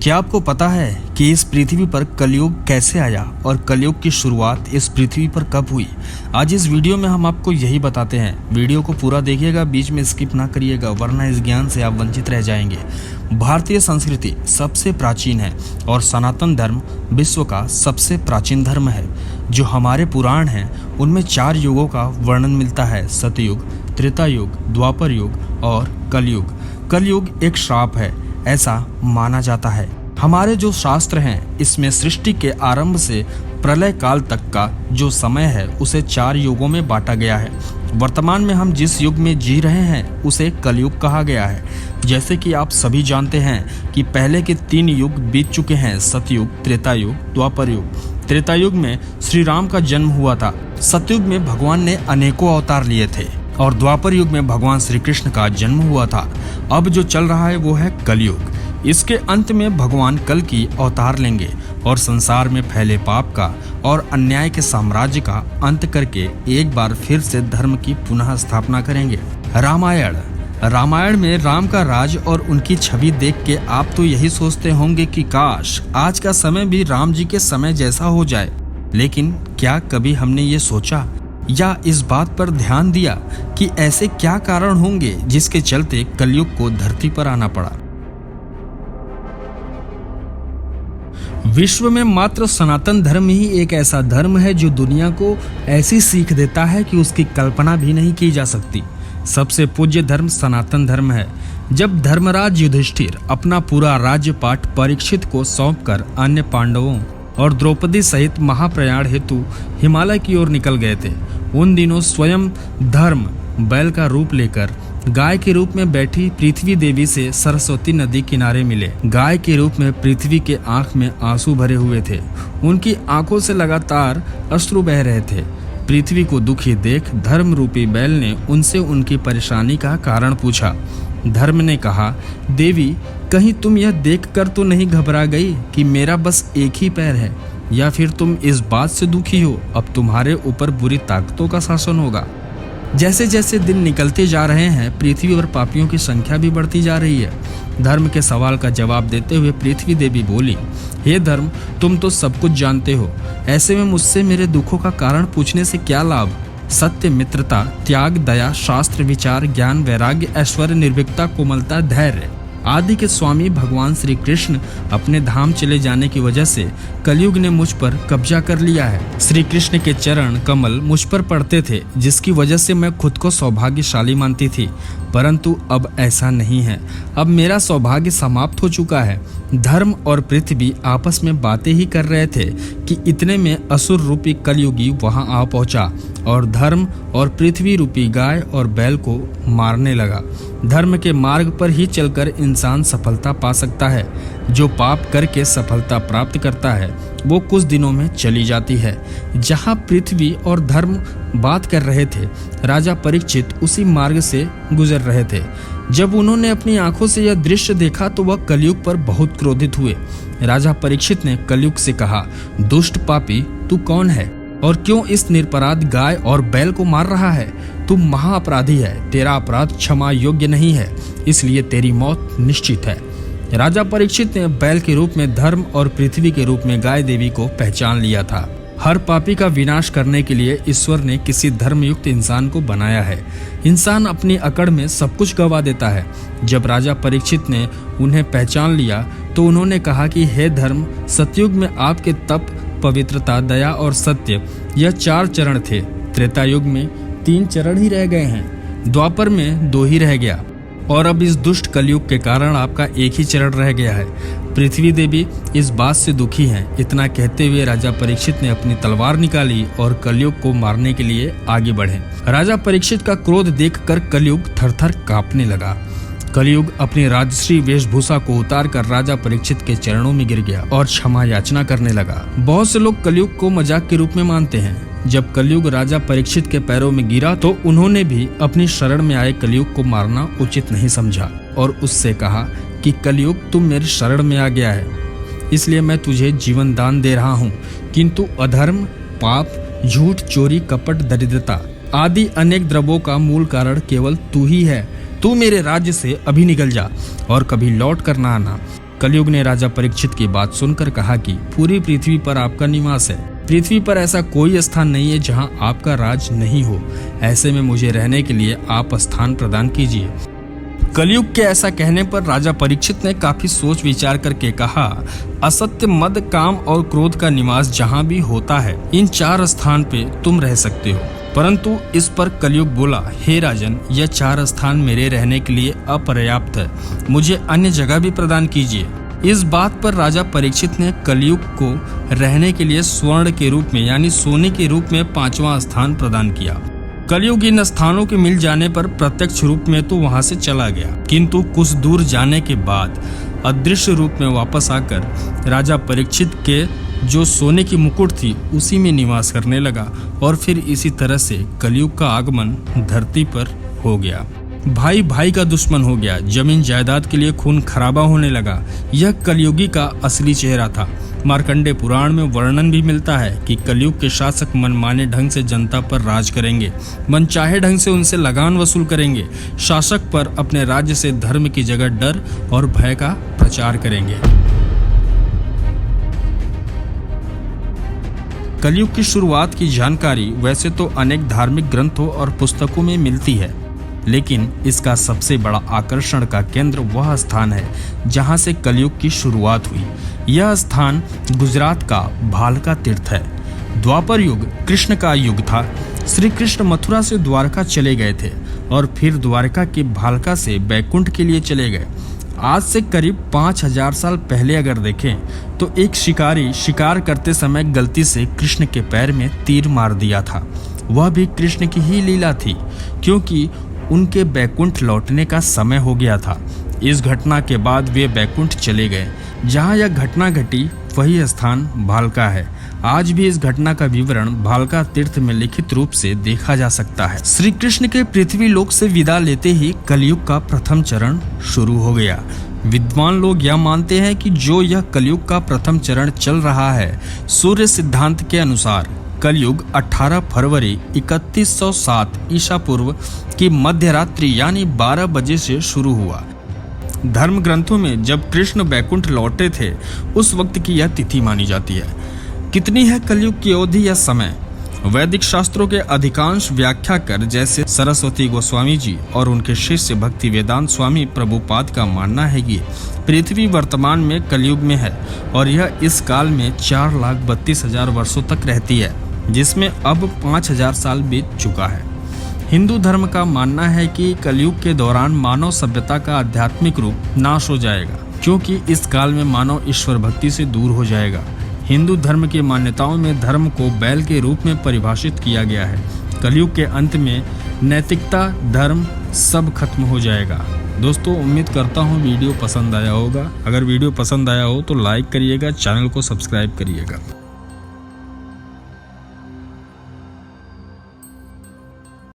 क्या आपको पता है कि इस पृथ्वी पर कलयुग कैसे आया और कलयुग की शुरुआत इस पृथ्वी पर कब हुई? आज इस वीडियो में हम आपको यही बताते हैं। वीडियो को पूरा देखिएगा, बीच में स्किप ना करिएगा, वरना इस ज्ञान से आप वंचित रह जाएंगे। भारतीय संस्कृति सबसे प्राचीन है और सनातन धर्म विश्व का सबसे प्राचीन धर्म है। जो हमारे पुराण हैं उनमें 4 युगों का वर्णन मिलता है: सतयुग, त्रेता युग, द्वापर युग और कलयुग। कलयुग एक श्राप है ऐसा माना जाता है। हमारे जो शास्त्र हैं इसमें सृष्टि के आरंभ से प्रलय काल तक का जो समय है उसे 4 युगों में बांटा गया है। वर्तमान में हम जिस युग में जी रहे हैं उसे कलयुग कहा गया है। जैसे कि आप सभी जानते हैं कि पहले के 3 युग बीत चुके हैं: सतयुग, त्रेता युग, द्वापर युग। त्रेता युग में श्री राम का जन्म हुआ था। सतयुग में भगवान ने अनेकों अवतार लिए थे और द्वापर युग में भगवान श्री कृष्ण का जन्म हुआ था। अब जो चल रहा है वो है कलयुग। इसके अंत में भगवान कल की अवतार लेंगे और संसार में फैले पाप का और अन्याय के साम्राज्य का अंत करके एक बार फिर से धर्म की पुनः स्थापना करेंगे। रामायण में राम का राज और उनकी छवि देख के आप तो यही सोचते होंगे कि काश आज का समय भी राम जी के समय जैसा हो जाए। लेकिन क्या कभी हमने ये सोचा या इस बात पर ध्यान दिया कि ऐसे क्या कारण होंगे जिसके चलते कलयुग को धरती पर आना पड़ा? विश्व में मात्र सनातन धर्म ही एक ऐसा धर्म है जो दुनिया को ऐसी सीख देता है कि उसकी कल्पना भी नहीं की जा सकती। सबसे पूज्य धर्म सनातन धर्म है। जब धर्मराज युधिष्ठिर अपना पूरा राज्यपाट परीक्षित को सौंपकर अन्य पांडवों और द्रौपदी सहित महाप्रयाण हेतु हिमालय की ओर निकल गए थे, उन दिनों स्वयं धर्म बैल का रूप लेकर गाय के रूप में बैठी पृथ्वी देवी से सरस्वती नदी किनारे मिले। गाय के रूप में पृथ्वी के आंख में आंसू भरे हुए थे। उनकी आंखों से लगातार अश्रु बह रहे थे। पृथ्वी को दुखी देख धर्म रूपी बैल ने उनसे उनकी परेशानी का कारण पूछा। धर्म ने कहा, देवी, कहीं तुम यह देखकर तो नहीं घबरा गई कि मेरा बस एक ही पैर है, या फिर तुम इस बात से दुखी हो अब तुम्हारे ऊपर बुरी ताकतों का शासन होगा? जैसे जैसे दिन निकलते जा रहे हैं पृथ्वी पर पापियों की संख्या भी बढ़ती जा रही है। धर्म के सवाल का जवाब देते हुए पृथ्वी देवी बोली, हे धर्म, तुम तो सब कुछ जानते हो, ऐसे में मुझसे मेरे दुखों का कारण पूछने से क्या लाभ? सत्य, मित्रता, त्याग, दया, शास्त्र, विचार, ज्ञान, वैराग्य, ऐश्वर्य, निर्भीकता, कोमलता, धैर्य आदि के स्वामी भगवान श्री कृष्ण अपने धाम चले जाने की वजह से कलयुग ने मुझ पर कब्जा कर लिया है। श्री कृष्ण के चरण कमल मुझ पर पड़ते थे, जिसकी वजह से मैं खुद को सौभाग्यशाली मानती थी, परंतु अब ऐसा नहीं है। अब मेरा सौभाग्य समाप्त हो चुका है। धर्म और पृथ्वी आपस में बातें ही कर रहे थे कि इतने में असुर रूपी कलयुगी वहां आ पहुंचा और धर्म और पृथ्वी रूपी गाय और बैल को मारने लगा। धर्म के मार्ग पर ही चलकर इंसान सफलता पा सकता है। जो पाप करके सफलता प्राप्त करता है वो कुछ दिनों में चली जाती है। जहाँ पृथ्वी और धर्म बात कर रहे थे, राजा परीक्षित उसी मार्ग से गुजर रहे थे। जब उन्होंने अपनी आंखों से यह दृश्य देखा तो वह कलयुग पर बहुत क्रोधित हुए। राजा परीक्षित ने कलयुग से कहा, दुष्ट पापी, तू कौन है और क्यों इस निरपराध गाय और बैल को मार रहा है? तू महाअपराधी है, तेरा अपराध क्षमा योग्य नहीं है, इसलिए तेरी मौत निश्चित है। राजा परीक्षित ने बैल के रूप में धर्म और पृथ्वी के रूप में गाय देवी को पहचान लिया था। हर पापी का विनाश करने के लिए ईश्वर ने किसी धर्मयुक्त इंसान को बनाया है। इंसान अपनी अकड़ में सब कुछ गवा देता है। जब राजा परीक्षित ने उन्हें पहचान लिया तो उन्होंने कहा कि हे धर्म, सतयुग में आपके तप, पवित्रता, दया और सत्य, यह 4 चरण थे। त्रेता युग में 3 चरण ही रह गए हैं, द्वापर में 2 ही रह गया और अब इस दुष्ट कलयुग के कारण आपका एक ही चरण रह गया है। पृथ्वी देवी इस बात से दुखी हैं। इतना कहते हुए राजा परीक्षित ने अपनी तलवार निकाली और कलयुग को मारने के लिए आगे बढ़े। राजा परीक्षित का क्रोध देखकर कलयुग थरथर कांपने लगा। कलयुग अपनी राजश्री वेशभूषा को उतार कर राजा परीक्षित के चरणों में गिर गया और क्षमा याचना करने लगा। बहुत से लोग कलयुग को मजाक के रूप में मानते हैं। जब कलयुग राजा परीक्षित के पैरों में गिरा तो उन्होंने भी अपनी शरण में आए कलयुग को मारना उचित नहीं समझा और उससे कहा कि कलयुग तुम मेरी शरण में आ गया है, इसलिए मैं तुझे जीवन दान दे रहा हूँ, किंतु अधर्म, पाप, झूठ, चोरी, कपट, दरिद्रता आदि अनेक द्रव्यों का मूल कारण केवल तू ही है। तू मेरे राज्य से अभी निकल जा और कभी लौट कर ना आना। कलयुग ने राजा परीक्षित की बात सुनकर कहा कि पूरी पृथ्वी पर आपका निवास है। पृथ्वी पर ऐसा कोई स्थान नहीं है जहां आपका राज नहीं हो। ऐसे में मुझे रहने के लिए आप स्थान प्रदान कीजिए। कलयुग के ऐसा कहने पर राजा परीक्षित ने काफी सोच विचार करके कहा, असत्य, मद, काम और क्रोध का निवास जहां भी होता है, इन 4 स्थान पे तुम रह सकते हो। परंतु इस पर कलयुग बोला, हे राजन, यह 4 स्थान मेरे रहने के लिए अपर्याप्त है, मुझे अन्य जगह भी प्रदान कीजिए। इस बात पर राजा परीक्षित ने कलयुग को रहने के लिए स्वर्ण के रूप में यानी सोने के रूप में 5वां स्थान प्रदान किया। कलयुग इन स्थानों के मिल जाने पर प्रत्यक्ष रूप में तो वहां से चला गया, किंतु कुछ दूर जाने के बाद अदृश्य रूप में वापस आकर राजा परीक्षित के जो सोने की मुकुट थी उसी में निवास करने लगा और फिर इसी तरह से कलयुग का आगमन धरती पर हो गया। भाई भाई का दुश्मन हो गया, जमीन जायदाद के लिए खून खराबा होने लगा। यह कलयुगी का असली चेहरा था। मार्कंडेय पुराण में वर्णन भी मिलता है कि कलयुग के शासक मनमाने ढंग से जनता पर राज करेंगे, मनचाहे ढंग से उनसे लगान वसूल करेंगे। शासक पर अपने राज्य से धर्म की जगह डर और भय का प्रचार करेंगे। कलयुग की शुरुआत की जानकारी वैसे तो अनेक धार्मिक ग्रंथों और पुस्तकों में मिलती है, लेकिन इसका सबसे बड़ा आकर्षण का केंद्र वह स्थान है जहां से कलयुग की शुरुआत हुई। यह स्थान गुजरात का भालका तीर्थ है। द्वापर युग कृष्ण का युग था। श्री कृष्ण मथुरा से द्वारका चले गए थे और फिर द्वारका के भालका से बैकुंठ के लिए चले गए। आज से करीब 5000 साल पहले अगर देखें तो एक शिकारी शिकार करते समय गलती से कृष्ण के पैर में तीर मार दिया था। वह भी कृष्ण की ही लीला थी, क्योंकि उनके बैकुंठ लौटने का समय हो गया था। इस घटना के बाद वे बैकुंठ चले गए। जहां यह घटना घटी वही स्थान भालका है। आज भी इस घटना का विवरण भालका तीर्थ में लिखित रूप से देखा जा सकता है। श्री कृष्ण के पृथ्वी लोक से विदा लेते ही कलयुग का प्रथम चरण शुरू हो गया। विद्वान लोग यह मानते हैं कि जो यह कलयुग का प्रथम चरण चल रहा है, सूर्य सिद्धांत के अनुसार कलयुग 18 फरवरी 3107 ईसा पूर्व की मध्य रात्रि यानी 12 बजे से शुरू हुआ। धर्म ग्रंथों में जब कृष्ण बैकुंठ लौटे थे उस वक्त की यह तिथि मानी जाती है। कितनी है कलयुग की अवधि या समय? वैदिक शास्त्रों के अधिकांश व्याख्याकार जैसे सरस्वती गोस्वामी जी और उनके शिष्य भक्ति वेदांत स्वामी प्रभुपाद का मानना है कि पृथ्वी वर्तमान में कलयुग में है और यह इस काल में 4,32,000 वर्षों तक रहती है, जिसमें अब 5,000 साल बीत चुका है। हिंदू धर्म का मानना है कि कलयुग के दौरान मानव सभ्यता का आध्यात्मिक रूप नाश हो जाएगा, क्योंकि इस काल में मानव ईश्वर भक्ति से दूर हो जाएगा। हिंदू धर्म की मान्यताओं में धर्म को बैल के रूप में परिभाषित किया गया है। कलयुग के अंत में नैतिकता, धर्म सब खत्म हो जाएगा। दोस्तों, उम्मीद करता हूँ वीडियो पसंद आया होगा। अगर वीडियो पसंद आया हो तो लाइक करिएगा, चैनल को सब्सक्राइब करिएगा।